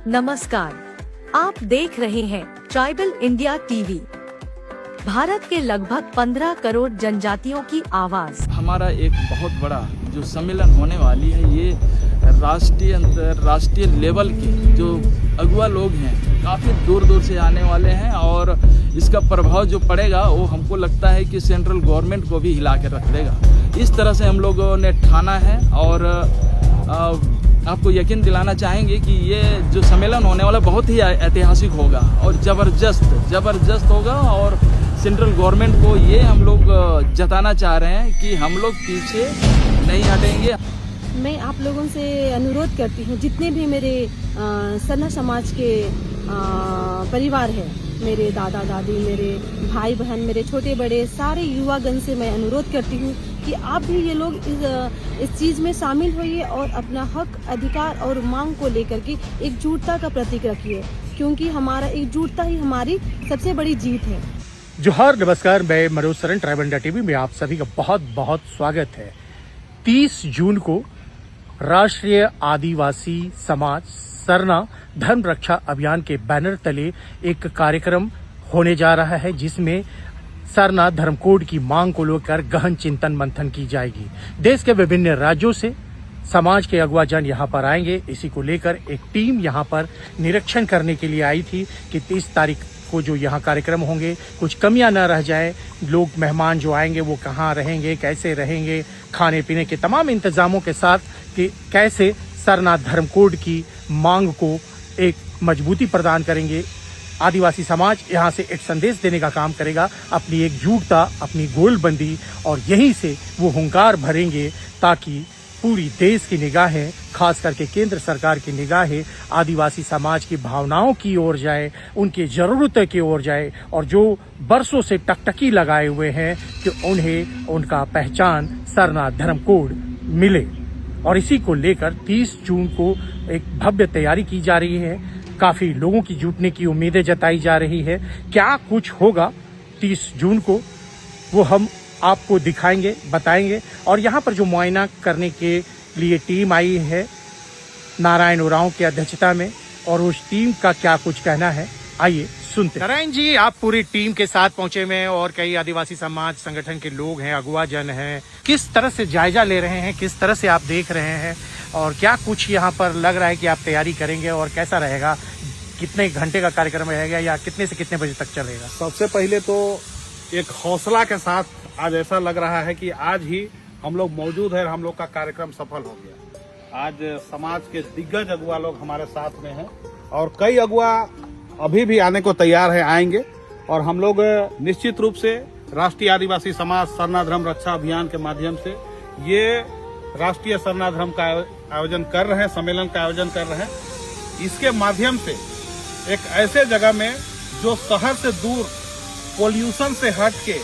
नमस्कार, आप देख रहे हैं ट्राइबल इंडिया टीवी। भारत के लगभग 15 करोड़ जनजातियों की आवाज। हमारा एक बहुत बड़ा जो सम्मेलन होने वाली है, ये राष्ट्रीय अंतर्राष्ट्रीय लेवल के जो अगुआ लोग हैं काफ़ी दूर दूर से आने वाले हैं और इसका प्रभाव जो पड़ेगा वो हमको लगता है कि सेंट्रल गवर्नमेंट को भी हिला के रख देगा। इस तरह से हम लोगों ने ठाना है और आपको यकीन दिलाना चाहेंगे कि ये जो सम्मेलन होने वाला बहुत ही ऐतिहासिक होगा और ज़बरदस्त होगा और सेंट्रल गवर्नमेंट को ये हम लोग जताना चाह रहे हैं कि हम लोग पीछे नहीं हटेंगे। मैं आप लोगों से अनुरोध करती हूँ, जितने भी मेरे सरना समाज के परिवार हैं, मेरे दादा दादी, मेरे भाई बहन, मेरे छोटे बड़े सारे युवागण से मैं अनुरोध करती हूँ कि आप भी ये लोग इस चीज़ में शामिल होइए और अपना हक, अधिकार और मांग को लेकर के एकजुटता का प्रतीक रखिए, क्योंकि हमारा एकजुटता ही हमारी सबसे बड़ी जीत है। जोहार, नमस्कार। मैं Manoj Saran, tribal India TV में आप सभी का बहुत बहुत स्वागत है। 30 जून को राष्ट्रीय आदिवासी समाज सरना धर्म रक्षा अभियान के बैनर तले एक कार्यक्रम होने जा रहा है, जिसमें सरना धर्म कोड की मांग को लेकर गहन चिंतन मंथन की जाएगी। देश के विभिन्न राज्यों से समाज के अगुआ जन यहाँ पर आएंगे। इसी को लेकर एक टीम यहाँ पर निरीक्षण करने के लिए आई थी कि 30 तारीख को जो यहाँ कार्यक्रम होंगे कुछ कमियां न रह जाए। लोग, मेहमान जो आएंगे वो कहाँ रहेंगे, कैसे रहेंगे, खाने पीने के तमाम इंतजामों के साथ कि कैसे सरना धर्म कोड की मांग को एक मजबूती प्रदान करेंगे। आदिवासी समाज यहाँ से एक संदेश देने का काम करेगा, अपनी एकजुटता, अपनी गोलबंदी, और यहीं से वो हुंकार भरेंगे ताकि पूरी देश की निगाहें, खास करके केंद्र सरकार की निगाहें आदिवासी समाज की भावनाओं की ओर जाए, उनकी ज़रूरतों की ओर जाए, और जो बरसों से टकटकी लगाए हुए हैं कि उन्हें उनका पहचान सरना धर्म कोड मिले। और इसी को लेकर 30 जून को एक भव्य तैयारी की जा रही है। काफ़ी लोगों की जुटने की उम्मीदें जताई जा रही है। क्या कुछ होगा 30 जून को वो हम आपको दिखाएंगे, बताएंगे। और यहाँ पर जो मुआयना करने के लिए टीम आई है नारायण उरांव की अध्यक्षता में, और उस टीम का क्या कुछ कहना है, आइए सुनते। नारायण जी, आप पूरी टीम के साथ पहुंचे में और कई आदिवासी समाज संगठन के लोग हैं, अगुआ जन हैं, किस तरह से जायजा ले रहे हैं, किस तरह से आप देख रहे हैं, और क्या कुछ यहाँ पर लग रहा है कि आप तैयारी करेंगे और कैसा रहेगा, कितने घंटे का कार्यक्रम रहेगा या कितने से कितने बजे तक चलेगा? सबसे पहले तो एक हौसला के साथ आज ऐसा लग रहा है कि आज ही हम लोग मौजूद हैं और हम लोग का कार्यक्रम सफल हो गया। आज समाज के दिग्गज अगुआ लोग हमारे साथ में हैं और कई अगुआ अभी भी आने को तैयार है, आएंगे। और हम लोग निश्चित रूप से राष्ट्रीय आदिवासी समाज सरना धर्म रक्षा अभियान के माध्यम से ये राष्ट्रीय सरना धर्म का आयोजन कर रहे हैं, सम्मेलन का आयोजन कर रहे हैं। इसके माध्यम से एक ऐसे जगह में जो शहर से दूर, पोल्यूशन से हट के,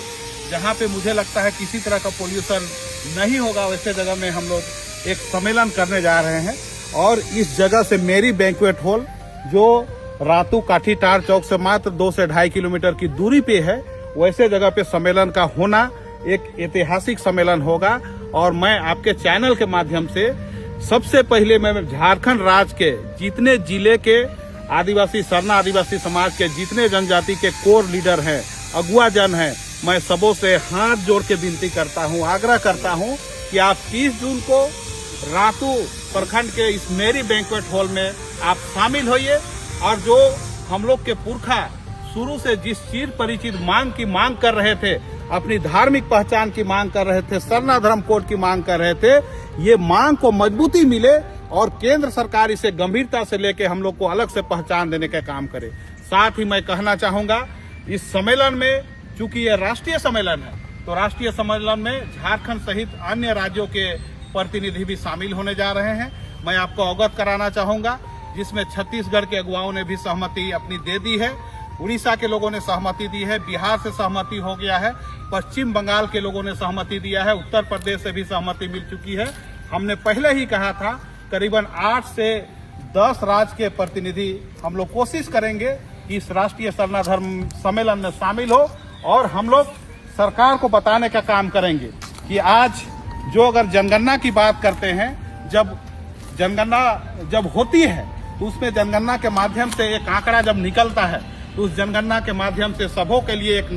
जहाँ पे मुझे लगता है किसी तरह का पोल्यूशन नहीं होगा, वैसे जगह में हम लोग एक सम्मेलन करने जा रहे हैं। और इस जगह से मेरी बैंक्वेट हॉल, जो रातू काठी टार चौक से मात्र 2 से 2.5 किलोमीटर की दूरी पे है, वैसे जगह पे सम्मेलन का होना एक ऐतिहासिक सम्मेलन होगा। और मैं आपके चैनल के माध्यम से सबसे पहले मैं झारखंड राज्य के जितने जिले के आदिवासी, सरना आदिवासी समाज के जितने जनजाति के कोर लीडर हैं, अगुआ जन हैं, मैं सबों से हाथ जोड़ के विनती करता हूं, आग्रह करता हूं कि आप 30 जून को रातू प्रखंड के इस मेरी बैंक्वेट हॉल में आप शामिल होइए। और जो हम लोग के पुरखा शुरू से जिस चीर परिचित मांग की मांग कर रहे थे, अपनी धार्मिक पहचान की मांग कर रहे थे, सरना धर्म कोड की मांग कर रहे थे, ये मांग को मजबूती मिले और केंद्र सरकार इसे गंभीरता से लेके हम लोग को अलग से पहचान देने का काम करे। साथ ही मैं कहना चाहूंगा, इस सम्मेलन में चूंकि ये राष्ट्रीय सम्मेलन है, तो राष्ट्रीय सम्मेलन में झारखंड सहित अन्य राज्यों के प्रतिनिधि भी शामिल होने जा रहे हैं। मैं आपको अवगत कराना चाहूंगा, जिसमें छत्तीसगढ़ के अगुवाओं ने भी सहमति अपनी दे दी है, उड़ीसा के लोगों ने सहमति दी है, बिहार से सहमति हो गया है, पश्चिम बंगाल के लोगों ने सहमति दिया है, उत्तर प्रदेश से भी सहमति मिल चुकी है। हमने पहले ही कहा था करीबन 8 से 10 राज्य के प्रतिनिधि हम लोग कोशिश करेंगे कि इस राष्ट्रीय सरना धर्म सम्मेलन में शामिल हो। और हम लोग सरकार को बताने का काम करेंगे कि आज जो अगर जनगणना की बात करते हैं, जब जनगणना जब होती है तो उसमें जनगणना के माध्यम से एक आंकड़ा जब निकलता है तो उस जनगणना के माध्यम से सबों के लिए एक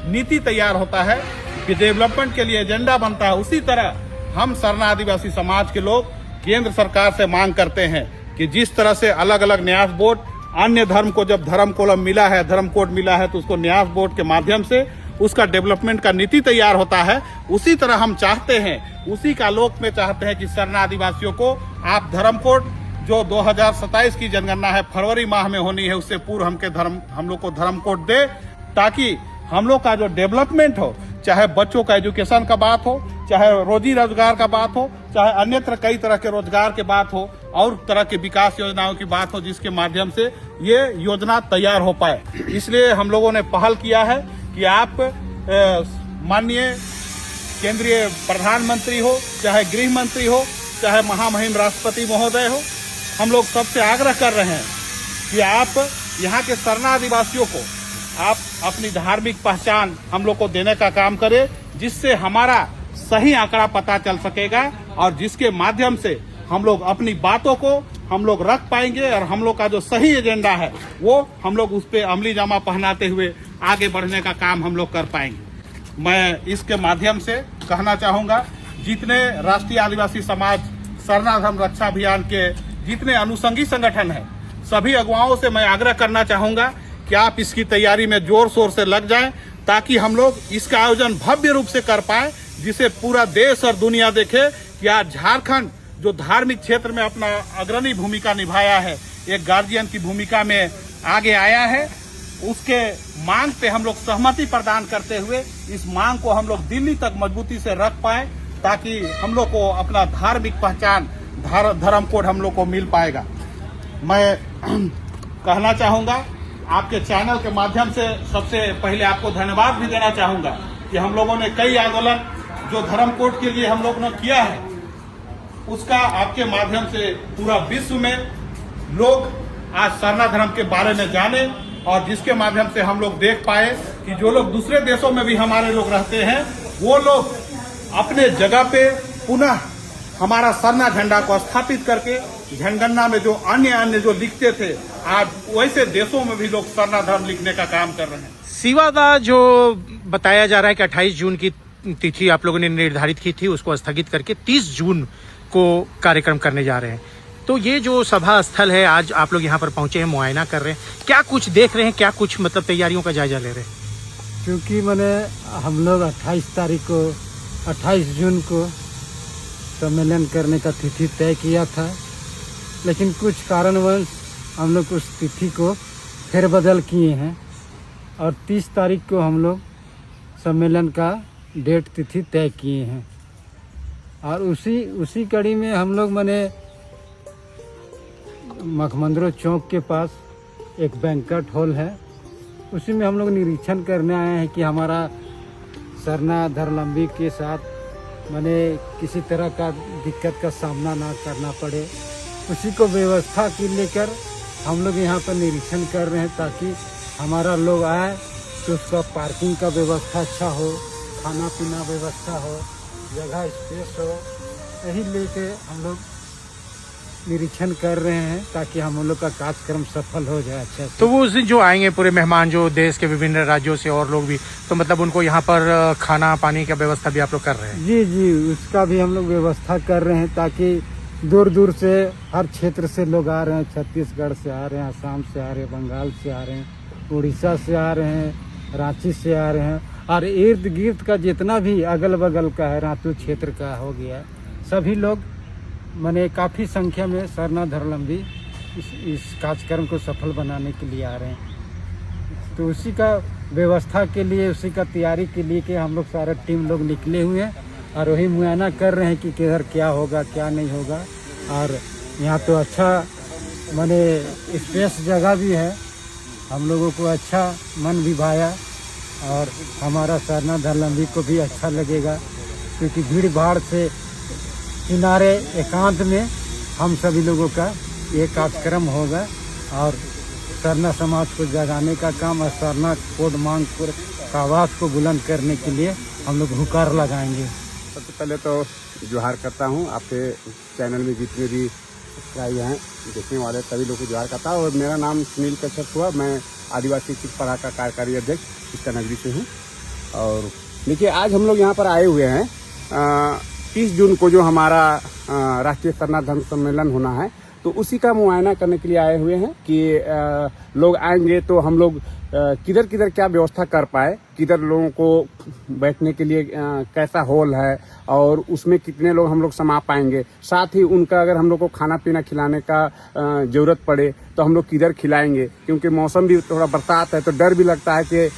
नीति तैयार होता है कि डेवलपमेंट के लिए एजेंडा बनता है। उसी तरह हम सरना आदिवासी समाज के लोग केंद्र सरकार से मांग करते हैं कि जिस तरह से अलग अलग न्यास बोर्ड अन्य धर्म को जब धर्म कोड मिला है तो उसको न्यास बोर्ड के माध्यम से उसका डेवलपमेंट का नीति तैयार होता है, उसी तरह हम चाहते हैं, उसी का लोक में चाहते हैं कि सरना आदिवासियों को आप धर्म कोड जो 2027 की जनगणना है फरवरी माह में होनी है उससे पूर्व हम लोग को धर्म कोड दे, ताकि हम लोग का जो डेवलपमेंट हो, चाहे बच्चों का एजुकेशन का बात हो, चाहे रोजी रोजगार का बात हो, चाहे अन्यत्र कई तरह के रोजगार के बात हो और तरह के विकास योजनाओं की बात हो, जिसके माध्यम से ये योजना तैयार हो पाए। इसलिए हम लोगों ने पहल किया है कि आप माननीय केंद्रीय प्रधानमंत्री हो, चाहे गृह मंत्री हो, चाहे महामहिम राष्ट्रपति महोदय हो, हम लोग सबसे आग्रह कर रहे हैं कि आप यहाँ के सरना आदिवासियों को आप अपनी धार्मिक पहचान हम लोग को देने का काम करें, जिससे हमारा सही आंकड़ा पता चल सकेगा और जिसके माध्यम से हम लोग अपनी बातों को हम लोग रख पाएंगे और हम लोग का जो सही एजेंडा है वो हम लोग उस पर अमली जामा पहनाते हुए आगे बढ़ने का काम हम लोग कर पाएंगे। मैं इसके माध्यम से कहना चाहूँगा, जितने राष्ट्रीय आदिवासी समाज सरना धर्म रक्षा अभियान के जितने अनुषंगी संगठन हैं, सभी अगुवाओं से मैं आग्रह करना चाहूँगा कि आप इसकी तैयारी में जोर शोर से लग जाएं, ताकि हम लोग इसका आयोजन भव्य रूप से कर पाएं, जिसे पूरा देश और दुनिया देखे कि आज झारखंड जो धार्मिक क्षेत्र में अपना अग्रणी भूमिका निभाया है, एक गार्जियन की भूमिका में आगे आया है, उसके मांग पे हम लोग सहमति प्रदान करते हुए इस मांग को हम लोग दिल्ली तक मजबूती से रख पाए, ताकि हम लोग को अपना धार्मिक पहचान धर्म कोड हम लोग को मिल पाएगा। मैं कहना चाहूँगा, आपके चैनल के माध्यम से सबसे पहले आपको धन्यवाद भी देना चाहूँगा कि हम लोगों ने कई आंदोलन जो धर्म कोड के लिए हम लोग ने किया है, उसका आपके माध्यम से पूरा विश्व में लोग आज सरना धर्म के बारे में जाने, और जिसके माध्यम से हम लोग देख पाए कि जो लोग दूसरे देशों में भी हमारे लोग रहते हैं, वो लोग अपने जगह पे पुनः हमारा सरना झंडा को स्थापित करके जनगणना में जो अन्य जो लिखते थे, आज वैसे देशों में भी लोग सरना धर्म लिखने का काम कर रहे हैं। सिवादा जो बताया जा रहा है कि 28 जून की तिथि आप लोगों ने निर्धारित की थी, उसको स्थगित करके 30 जून को कार्यक्रम करने जा रहे हैं। तो ये जो सभा स्थल है, आज आप लोग यहाँ पर पहुंचे हैं, मुआयना कर रहे हैं, क्या कुछ देख रहे हैं, क्या कुछ मतलब तैयारियों का जायजा ले रहे हैं? क्योंकि मैंने हम लोग 28 जून को सम्मेलन करने का तिथि तय किया था, लेकिन कुछ कारणवश हम लोग उस तिथि को फेरबदल किए हैं और 30 तारीख को हम लोग सम्मेलन का डेट तिथि तय किए हैं। और उसी कड़ी में हम लोग मैंने मखमंदरो चौक के पास एक बैंक्वेट हॉल है, उसी में हम लोग निरीक्षण करने आए हैं कि हमारा सरना धर्मावलंबी के साथ मैंने किसी तरह का दिक्कत का सामना ना करना पड़े, उसी को व्यवस्था के लेकर हम लोग यहाँ पर निरीक्षण कर रहे हैं, ताकि हमारा लोग आए तो उसका पार्किंग का व्यवस्था अच्छा हो, खाना पीना व्यवस्था हो, जगह स्पेस हो, यही लेके हम लोग निरीक्षण कर रहे हैं ताकि हम लोग का कार्यक्रम सफल हो जाए अच्छा से। तो वो उस दिन जो आएंगे पूरे मेहमान, जो देश के विभिन्न राज्यों से और लोग भी, तो मतलब उनको यहाँ पर खाना पानी का व्यवस्था भी आप लोग कर रहे हैं? जी जी, उसका भी हम लोग व्यवस्था कर रहे हैं, ताकि दूर दूर से हर क्षेत्र से लोग आ रहे हैं, छत्तीसगढ़ से आ रहे हैं, असम से आ रहे हैं, बंगाल से आ रहे हैं, उड़ीसा से आ रहे हैं, रांची से आ रहे हैं, और इर्द गिर्द का जितना भी अगल बगल का है, रातू क्षेत्र का हो गया, सभी लोग मैंने काफ़ी संख्या में सरना धर्मावलंबी इस कार्यक्रम को सफल बनाने के लिए आ रहे हैं। तो उसी का व्यवस्था के लिए, उसी का तैयारी के लिए कि हम लोग सारा टीम लोग निकले हुए हैं और वही मुआयना कर रहे हैं कि किधर क्या होगा क्या नहीं होगा। और यहाँ तो अच्छा मैंने स्पेस जगह भी है, हम लोगों को अच्छा मन भी भाया और हमारा सरना धर्मावलंबी को भी अच्छा लगेगा, क्योंकि भीड़ भाड़ से किनारे एकांत में हम सभी लोगों का ये कार्यक्रम होगा और सरना समाज को जगाने का काम और सरना कोड मांग का आवाज़ को बुलंद करने के लिए हम लोग हुकार लगाएंगे। सबसे पहले तो जोहार करता हूँ आपके चैनल में जितने भी सब्सक्राइब हैं देखने वाले सभी लोग को जोहार करता हूँ। और मेरा नाम सुनील कश्यप हुआ, मैं आदिवासी शिक्षक पढ़ा का कार्यकारी अध्यक्ष इसका नगरी से हूँ। और देखिए आज हम लोग यहाँ पर आए हुए हैं 30 जून को जो हमारा राष्ट्रीय सरना धर्म सम्मेलन होना है, तो उसी का मुआयना करने के लिए आए हुए हैं कि लोग आएंगे तो हम लोग किधर किधर क्या व्यवस्था कर पाए, किधर लोगों को बैठने के लिए कैसा हॉल है और उसमें कितने लोग हम लोग समा पाएंगे। साथ ही उनका अगर हम लोग को खाना पीना खिलाने का जरूरत पड़े तो हम लोग किधर खिलाएंगे, क्योंकि मौसम भी थोड़ा बरसात है तो डर भी लगता है कि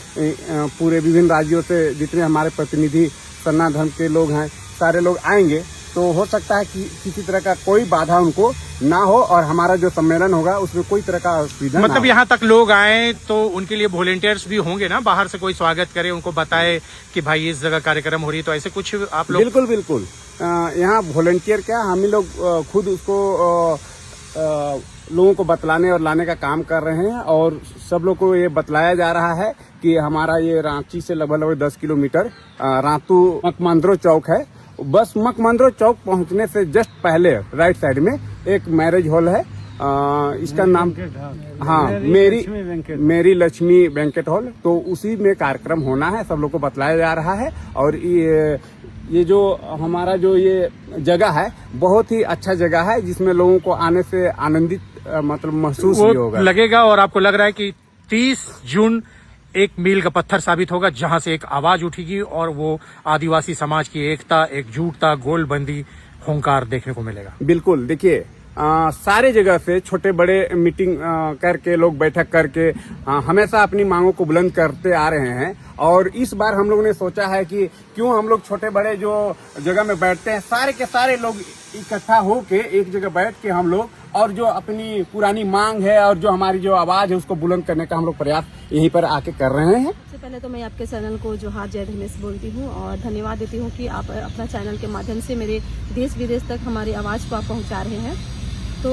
पूरे विभिन्न राज्यों से जितने हमारे प्रतिनिधि सरना धर्म के लोग हैं सारे लोग आएंगे, तो हो सकता है कि किसी तरह का कोई बाधा उनको ना हो और हमारा जो सम्मेलन होगा उसमें कोई तरह का असुविधा मतलब यहाँ तक लोग आए तो उनके लिए वॉलेंटियर्स भी होंगे ना, बाहर से कोई स्वागत करे, उनको बताए कि भाई इस जगह कार्यक्रम हो रही है, तो ऐसे कुछ आप लोग? बिल्कुल बिल्कुल, यहाँ वॉलेंटियर क्या हम ही लोग खुद उसको लोगों को बतलाने और लाने का काम कर रहे हैं। और सब लोग को ये बतलाया जा रहा है कि हमारा ये रांची से लगभग 10 किलोमीटर रातू मकमंद्रो चौक है। बस मकमंद्रो चौक पहुंचने से जस्ट पहले राइट साइड में एक मैरिज हॉल है, इसका नाम मेरी लक्ष्मी बैंकेट हॉल, तो उसी में कार्यक्रम होना है, सब लोग को बतलाया जा रहा है। और ये जो हमारा जो ये जगह है बहुत ही अच्छा जगह है, जिसमें लोगों को आने से आनंदित मतलब महसूस भी होगा, लगेगा। और आपको लग रहा है कि 30 जून एक मील का पत्थर साबित होगा, जहां से एक आवाज उठेगी और वो आदिवासी समाज की एकता, एकजुटता, गोलबंदी, होंकार देखने को मिलेगा। बिल्कुल, देखिए सारे जगह से छोटे बड़े मीटिंग करके लोग बैठक करके हमेशा अपनी मांगों को बुलंद करते आ रहे हैं। और इस बार हम लोगों ने सोचा है कि क्यों हम लोग छोटे बड़े जो जगह में बैठते हैं सारे के सारे लोग इकट्ठा होके एक जगह बैठ के हम लोग और जो अपनी पुरानी मांग है और जो हमारी जो आवाज है उसको बुलंद करने का हम लोग प्रयास यहीं पर आके कर रहे हैं। सबसे पहले तो मैं आपके चैनल को जोहार जय धर्मेश बोलती हूँ और धन्यवाद देती हूँ कि आप अपना चैनल के माध्यम से मेरे देश विदेश तक हमारी आवाज़ को आप पहुँचा रहे हैं। तो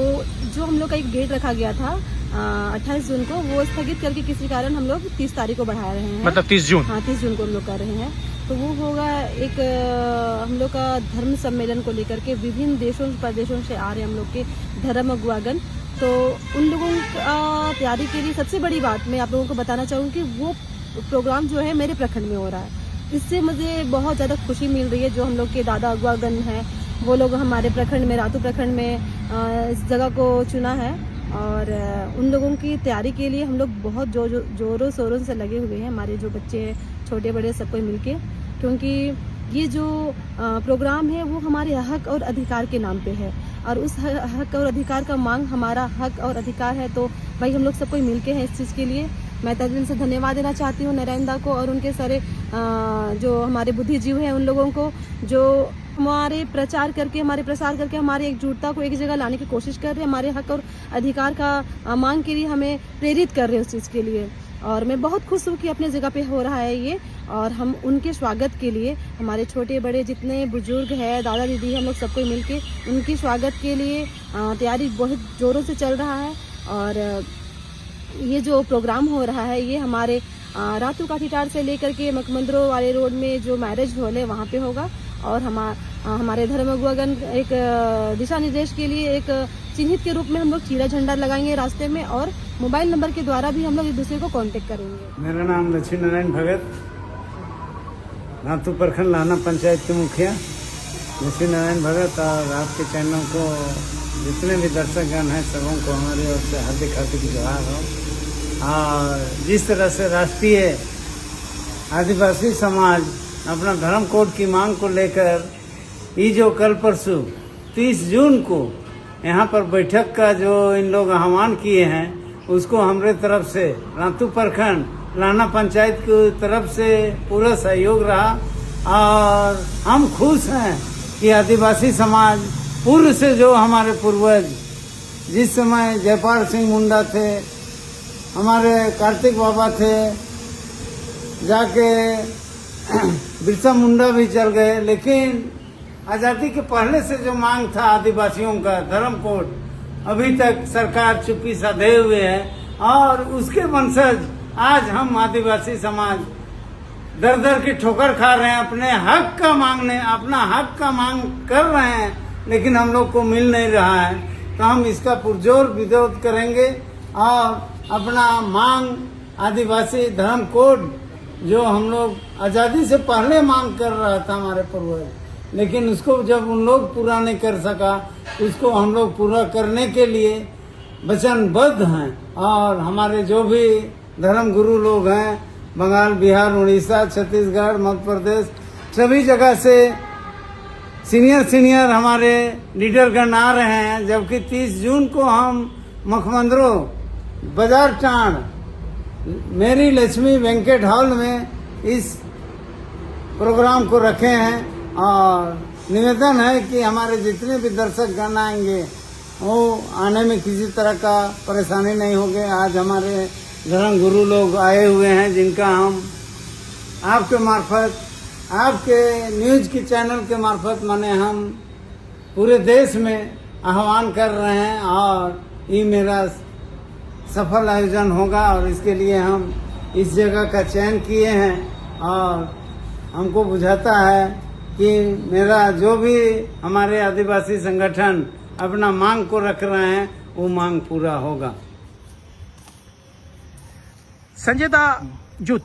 जो हम लोग का एक डेट रखा गया था 28 जून को, वो स्थगित करके किसी कारण हम लोग 30 तारीख को बढ़ा रहे हैं। मतलब 30 जून? हाँ, 30 जून को हम लोग कर रहे हैं। तो वो होगा एक हम लोग का धर्म सम्मेलन को लेकर के विभिन्न देशों प्रदेशों से आ रहे हम लोग के धर्म अगुवागन। तो उन लोगों का तैयारी के लिए सबसे बड़ी बात मैं आप लोगों को बताना चाहूँगी कि वो प्रोग्राम जो है मेरे प्रखंड में हो रहा है। इससे मुझे बहुत ज़्यादा खुशी मिल रही है। जो हम लोग के दादा अगुवागन हैं वो लोग हमारे प्रखंड में, रातू प्रखंड में इस जगह को चुना है और उन लोगों की तैयारी के लिए हम लोग बहुत जोरों शोरों से लगे हुए हैं, हमारे जो बच्चे हैं छोटे बड़े सब कोई मिलके, क्योंकि ये जो प्रोग्राम है वो हमारे हक और अधिकार के नाम पे है और उस हक और अधिकार का मांग हमारा हक और अधिकार है। तो भाई हम लोग सब कोई मिलके हैं इस चीज़ के लिए। मैं तहे दिल से धन्यवाद देना चाहती हूँ नारायण दा को और उनके सारे जो हमारे बुद्धिजीव हैं उन लोगों को जो हमारे प्रसार करके हमारी एकजुटता को एक जगह लाने की कोशिश कर रहे हैं, हमारे हक और अधिकार का मांग के लिए हमें प्रेरित कर रहे हैं उस चीज़ के लिए। और मैं बहुत खुश हूँ कि अपने जगह पे हो रहा है ये और हम उनके स्वागत के लिए हमारे छोटे बड़े जितने बुजुर्ग हैं, दादा दीदी, हम लोग सबको मिलके उनके स्वागत के लिए तैयारी बहुत ज़ोरों से चल रहा है। और ये जो प्रोग्राम हो रहा है ये हमारे रातू काठीटार से लेकर के मकमंद्रो वाले रोड में जो मैरिज हॉल है वहाँ पे होगा। और हमारे धर्म अगुवागन एक दिशा निर्देश के लिए एक चिन्हित के रूप में हम लोग चीरा झंडा लगाएंगे रास्ते में और मोबाइल नंबर के द्वारा भी हम लोग एक दूसरे को कांटेक्ट करेंगे। मेरा नाम लक्ष्मी नारायण भगत, रातू प्रखंड लाना पंचायत के मुखिया लक्ष्मी नारायण भगत। और आपके चैनल को जितने भी दर्शकगण हैं सबों को हमारी ओर से हार्दिक जोहार हो। और जिस तरह से राष्ट्रीय आदिवासी समाज अपना धर्म कोड की मांग को लेकर ये जो कल परसों 30 जून को यहाँ पर बैठक का जो इन लोग आह्वान किए हैं उसको हमारे तरफ से रातू प्रखंड लाना पंचायत की तरफ से पूरा सहयोग रहा। और हम खुश हैं कि आदिवासी समाज पूर्व से जो हमारे पूर्वज जिस समय जयपाल सिंह मुंडा थे, हमारे कार्तिक बाबा थे, जाके बिरसा मुंडा भी चल गए, लेकिन आज़ादी के पहले से जो मांग था आदिवासियों का धर्म कोड अभी तक सरकार चुप्पी साधे हुए है। और उसके वंशज आज हम आदिवासी समाज दर दर की ठोकर खा रहे हैं, अपने अपना हक का मांग कर रहे हैं, लेकिन हम लोग को मिल नहीं रहा है। तो हम इसका पुरजोर विरोध करेंगे और अपना मांग आदिवासी धर्म कोड जो हम लोग आज़ादी से पहले मांग कर रहा था हमारे पूर्वज, लेकिन उसको जब उन लोग पूरा नहीं कर सका, उसको हम लोग पूरा करने के लिए वचनबद्ध हैं। और हमारे जो भी धर्म गुरु लोग हैं, बंगाल, बिहार, उड़ीसा, छत्तीसगढ़, मध्य प्रदेश, सभी जगह से सीनियर हमारे लीडरगण आ रहे हैं। जबकि 30 जून को हम मखमंदरो बाजार टांड मेरी लक्ष्मी वेंकट हॉल में इस प्रोग्राम को रखे हैं और निवेदन है कि हमारे जितने भी दर्शक गण आएंगे वो आने में किसी तरह का परेशानी नहीं होगी। आज हमारे धर्म गुरु लोग आए हुए हैं जिनका हम आपके मार्फत, आपके न्यूज की चैनल के मार्फत माने हम पूरे देश में आह्वान कर रहे हैं और ये मेरा सफल आयोजन होगा और इसके लिए हम इस जगह का चयन किए हैं। और हमको बुझाता है कि मेरा जो भी हमारे आदिवासी संगठन अपना मांग को रख रहे हैं वो मांग पूरा होगा। संजय दा, जो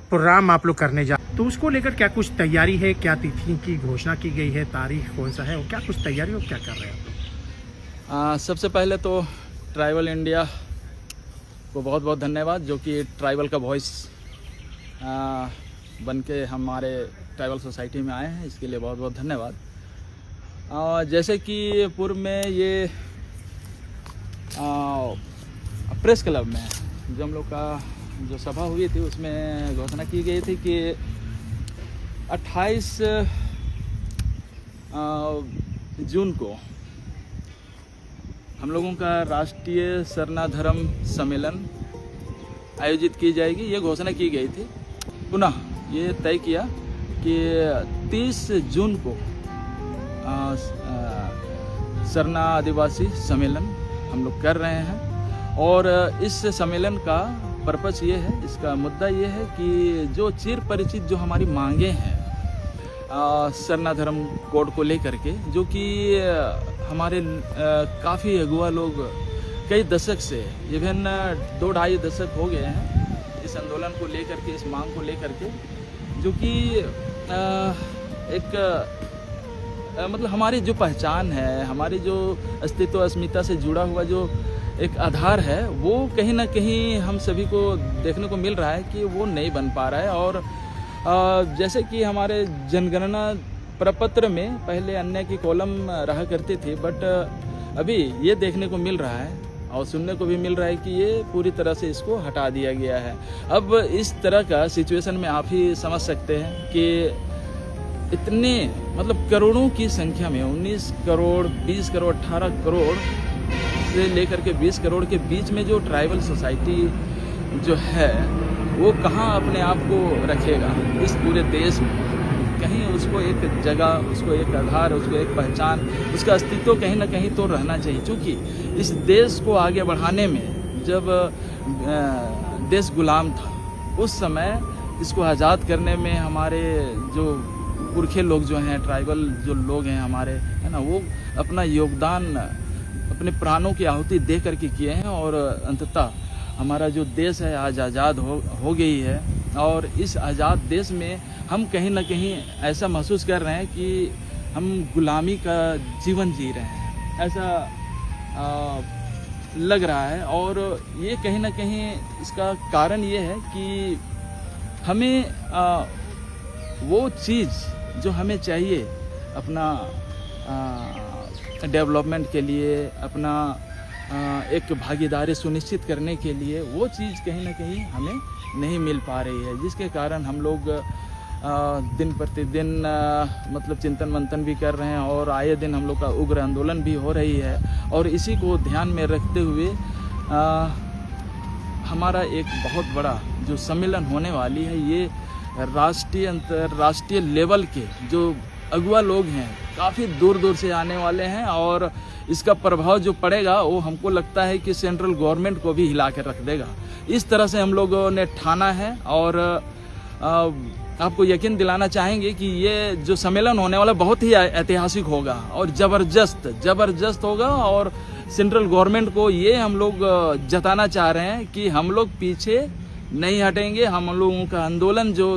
प्रोग्राम आप लोग करने जा तो उसको लेकर क्या कुछ तैयारी है? क्या तिथि की घोषणा की गई है? तारीख कौन सा है और क्या कुछ तैयारी और क्या कर रहे हैं? सबसे पहले तो ट्राइबल इंडिया को बहुत बहुत धन्यवाद, जो कि ट्राइबल का वॉइस बन के हमारे ट्राइबल सोसाइटी में आए हैं, इसके लिए बहुत बहुत धन्यवाद। जैसे कि पूर्व में ये प्रेस क्लब में जो हम लोग का जो सभा हुई थी उसमें घोषणा की गई थी कि 28 जून को हम लोगों का राष्ट्रीय सरना धर्म सम्मेलन आयोजित की जाएगी, ये घोषणा की गई थी। पुनः ये तय किया कि 30 जून को सरना आदिवासी सम्मेलन हम लोग कर रहे हैं। और इस सम्मेलन का पर्पस ये है, इसका मुद्दा ये है कि जो चिर परिचित जो हमारी मांगे हैं सरना धर्म कोड को लेकर के, जो कि हमारे काफ़ी अगुआ लोग कई दशक से, इवन 2-2.5 दशक हो गए हैं इस आंदोलन को लेकर के, इस मांग को लेकर के, जो कि एक मतलब हमारी जो पहचान है, हमारी जो अस्तित्व अस्मिता से जुड़ा हुआ जो एक आधार है, वो कहीं ना कहीं हम सभी को देखने को मिल रहा है कि वो नहीं बन पा रहा है। और जैसे कि हमारे जनगणना प्रपत्र में पहले अन्य की कॉलम रहा करती थी, बट अभी ये देखने को मिल रहा है और सुनने को भी मिल रहा है कि ये पूरी तरह से इसको हटा दिया गया है। अब इस तरह का सिचुएशन में आप ही समझ सकते हैं कि इतने मतलब करोड़ों की संख्या में 19 करोड़, 20 करोड़, 18 करोड़ से लेकर के 20 करोड़ के बीच में जो ट्राइबल सोसाइटी जो है वो कहाँ अपने आप को रखेगा इस पूरे देश में। कहीं उसको एक जगह, उसको एक आधार, उसको एक पहचान, उसका अस्तित्व कहीं ना कहीं तो रहना चाहिए। क्योंकि इस देश को आगे बढ़ाने में जब देश गुलाम था, उस समय इसको आज़ाद करने में हमारे जो पुरखे लोग जो हैं, ट्राइबल जो लोग हैं हमारे, है ना, वो अपना योगदान अपने प्राणों की आहुति दे करके किए हैं। और अंततः हमारा जो देश है आज आज़ाद हो गई है। और इस आज़ाद देश में हम कहीं ना कहीं ऐसा महसूस कर रहे हैं कि हम गुलामी का जीवन जी रहे हैं, ऐसा लग रहा है। और ये कहीं ना कहीं इसका कारण ये है कि हमें वो चीज़ जो हमें चाहिए अपना डेवलपमेंट के लिए, अपना एक भागीदारी सुनिश्चित करने के लिए, वो चीज़ कहीं ना कहीं हमें नहीं मिल पा रही है, जिसके कारण हम लोग दिन प्रतिदिन मतलब चिंतन मंथन भी कर रहे हैं। और आए दिन हम लोग का उग्र आंदोलन भी हो रही है। और इसी को ध्यान में रखते हुए हमारा एक बहुत बड़ा जो सम्मेलन होने वाली है, ये राष्ट्रीय अंतर्राष्ट्रीय लेवल के जो अगुआ लोग हैं काफ़ी दूर दूर से आने वाले हैं। और इसका प्रभाव जो पड़ेगा वो हमको लगता है कि सेंट्रल गवर्नमेंट को भी हिला कर रख देगा। इस तरह से हम लोगों ने ठाना है। और आपको यकीन दिलाना चाहेंगे कि ये जो सम्मेलन होने वाला बहुत ही ऐतिहासिक होगा और जबरदस्त होगा। और सेंट्रल गवर्नमेंट को ये हम लोग जताना चाह रहे हैं कि हम लोग पीछे नहीं हटेंगे। हम लोगों का आंदोलन जो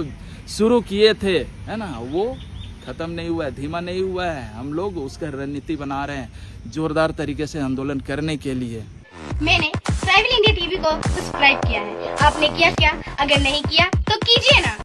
शुरू किए थे, है ना, वो खत्म नहीं हुआ है, धीमा नहीं हुआ है। हम लोग उसका रणनीति बना रहे हैं जोरदार तरीके से आंदोलन करने के लिए। मैंने ट्राइबल इंडिया टीवी को सब्सक्राइब किया है, आपने किया क्या? अगर नहीं किया तो कीजिए ना।